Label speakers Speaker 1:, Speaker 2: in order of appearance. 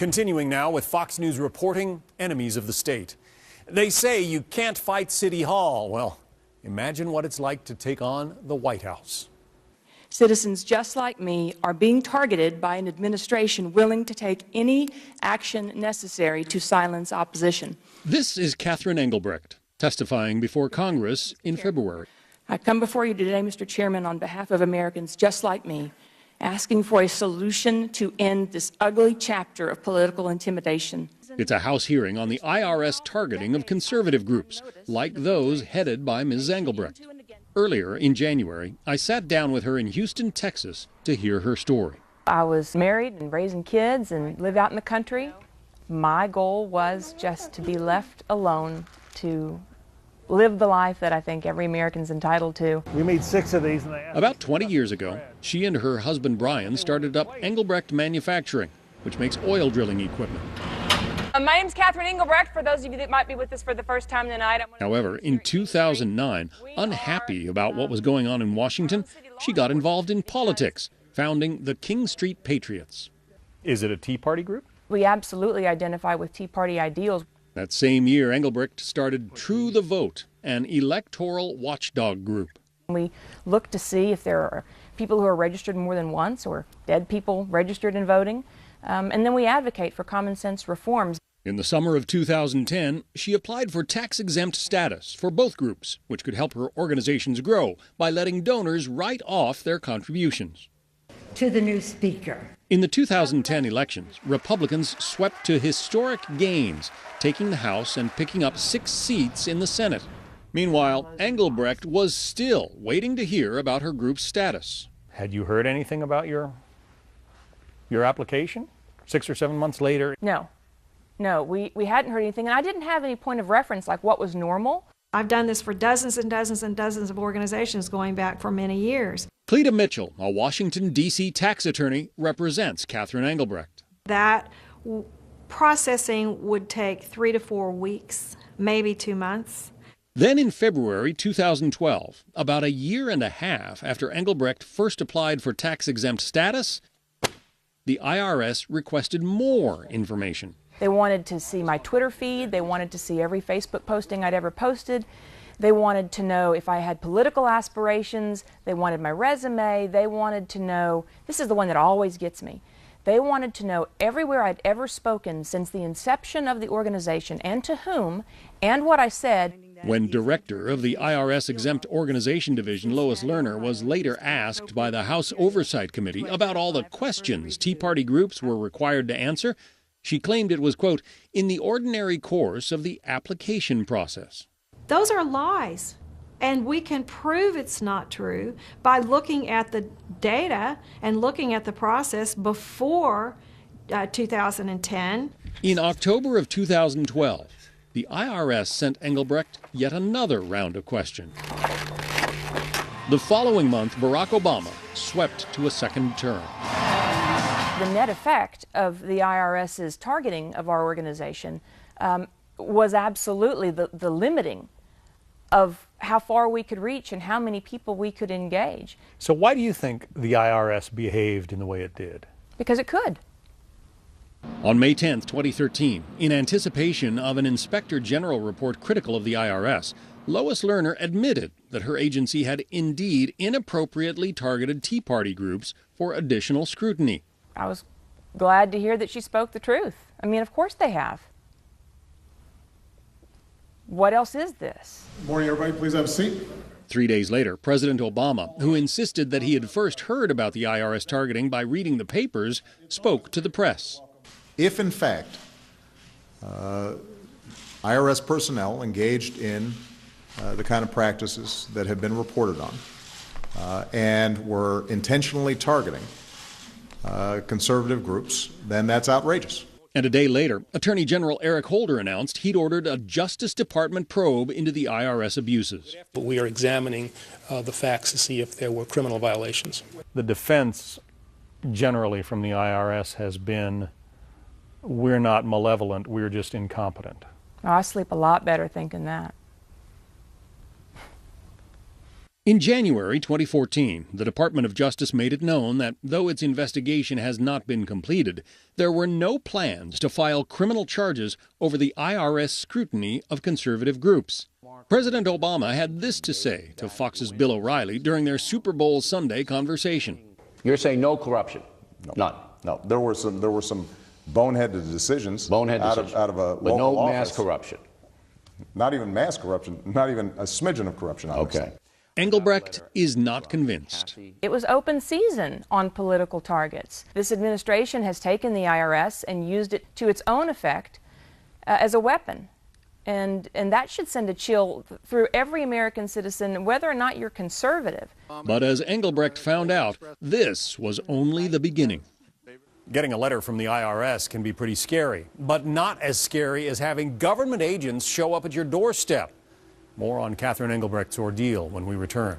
Speaker 1: Continuing now with Fox News reporting enemies of the state. They say you can't fight City Hall. Well, imagine what it's like to take on the White House.
Speaker 2: Citizens just like me are being targeted by an administration willing to take any action necessary to silence opposition.
Speaker 3: This is Catherine Engelbrecht testifying before Congress in February.
Speaker 2: I come before you today, Mr. Chairman, on behalf of Americans just like me, asking for a solution to end this ugly chapter of political intimidation.
Speaker 3: It's a House hearing on the IRS targeting of conservative groups, like those headed by Ms. Engelbrecht. Earlier in January, I sat down with her in Houston, Texas, to hear her story.
Speaker 2: I was married and raising kids and lived out in the country. My goal was just to be left alone to live the life that I think every American's entitled to.
Speaker 4: We made 6 of these.
Speaker 3: About 20 years ago, she and her husband Brian started up Engelbrecht Manufacturing, which makes oil drilling equipment.
Speaker 5: My name's Catherine Engelbrecht, for those of you that might be with us for the first time tonight.
Speaker 3: However, in 2009, unhappy about what was going on in Washington, she got involved in politics, founding the King Street Patriots.
Speaker 1: Is it a Tea Party group?
Speaker 2: We absolutely identify with Tea Party ideals.
Speaker 3: That same year, Engelbrecht started True the Vote, an electoral watchdog group.
Speaker 2: We look to see if there are people who are registered more than once or dead people registered in voting, and then we advocate for common sense reforms.
Speaker 3: In the summer of 2010, she applied for tax-exempt status for both groups, which could help her organizations grow by letting donors write off their contributions.
Speaker 6: To the new speaker.
Speaker 3: In the 2010 elections, Republicans swept to historic gains, taking the House and picking up 6 seats in the Senate. Meanwhile, Engelbrecht was still waiting to hear about her group's status.
Speaker 1: Had you heard anything about your application 6 or 7 months later?
Speaker 2: No, we hadn't heard anything, and I didn't have any point of reference like what was normal.
Speaker 7: I've done this for dozens and dozens and dozens of organizations going back for many years.
Speaker 3: Cleta Mitchell, a Washington, D.C. tax attorney, represents Catherine Engelbrecht.
Speaker 7: That processing would take 3 to 4 weeks, maybe 2 months.
Speaker 3: Then in February 2012, about a year and a half after Engelbrecht first applied for tax-exempt status, the IRS requested more information.
Speaker 2: They wanted to see my Twitter feed. They wanted to see every Facebook posting I'd ever posted. They wanted to know if I had political aspirations. They wanted my resume. They wanted to know, this is the one that always gets me, they wanted to know everywhere I'd ever spoken since the inception of the organization and to whom and what I said.
Speaker 3: When director of the IRS Exempt Organization Division, Lois Lerner, was later asked by the House Oversight Committee about all the questions Tea Party groups were required to answer, she claimed it was, quote, in the ordinary course of the application process.
Speaker 7: Those are lies, and we can prove it's not true by looking at the data and looking at the process before 2010.
Speaker 3: In October of 2012, the IRS sent Engelbrecht yet another round of questions. The following month, Barack Obama swept to a second term.
Speaker 2: The net effect of the IRS's targeting of our organization was absolutely the limiting of how far we could reach and how many people we could engage.
Speaker 1: So why do you think the IRS behaved in the way it did?
Speaker 2: Because it could.
Speaker 3: On May 10, 2013, in anticipation of an Inspector General report critical of the IRS, Lois Lerner admitted that her agency had indeed inappropriately targeted Tea Party groups for additional scrutiny.
Speaker 2: I was glad to hear that she spoke the truth. I mean, of course they have. What else is this?
Speaker 8: Good morning, everybody. Please have a seat.
Speaker 3: 3 days later, President Obama, who insisted that he had first heard about the IRS targeting by reading the papers, spoke to the press.
Speaker 8: If, in fact, IRS personnel engaged in the kind of practices that have been reported on and were intentionally targeting conservative groups, then that's outrageous.
Speaker 3: And a day later, Attorney General Eric Holder announced he'd ordered a Justice Department probe into the IRS abuses.
Speaker 9: But we are examining the facts to see if there were criminal violations.
Speaker 1: The defense generally from the IRS has been, we're not malevolent, we're just incompetent.
Speaker 2: Oh, I sleep a lot better thinking that.
Speaker 3: In January 2014, the Department of Justice made it known that though its investigation has not been completed, there were no plans to file criminal charges over the IRS scrutiny of conservative groups. President Obama had this to say to Fox's Bill O'Reilly during their Super Bowl Sunday conversation.
Speaker 4: You're saying no corruption?
Speaker 10: No.
Speaker 4: None.
Speaker 10: No, there were some boneheaded decisions. Out of a
Speaker 4: but
Speaker 10: local
Speaker 4: no
Speaker 10: office.
Speaker 4: mass corruption.
Speaker 10: Not even mass corruption. Not even a smidgen of corruption.
Speaker 4: Okay.
Speaker 3: Engelbrecht is not convinced.
Speaker 2: It was open season on political targets. This administration has taken the IRS and used it to its own effect as a weapon. And that should send a chill through every American citizen, whether or not you're conservative.
Speaker 3: But as Engelbrecht found out, this was only the beginning.
Speaker 1: Getting a letter from the IRS can be pretty scary, but not as scary as having government agents show up at your doorstep. More on Catherine Engelbrecht's ordeal when we return.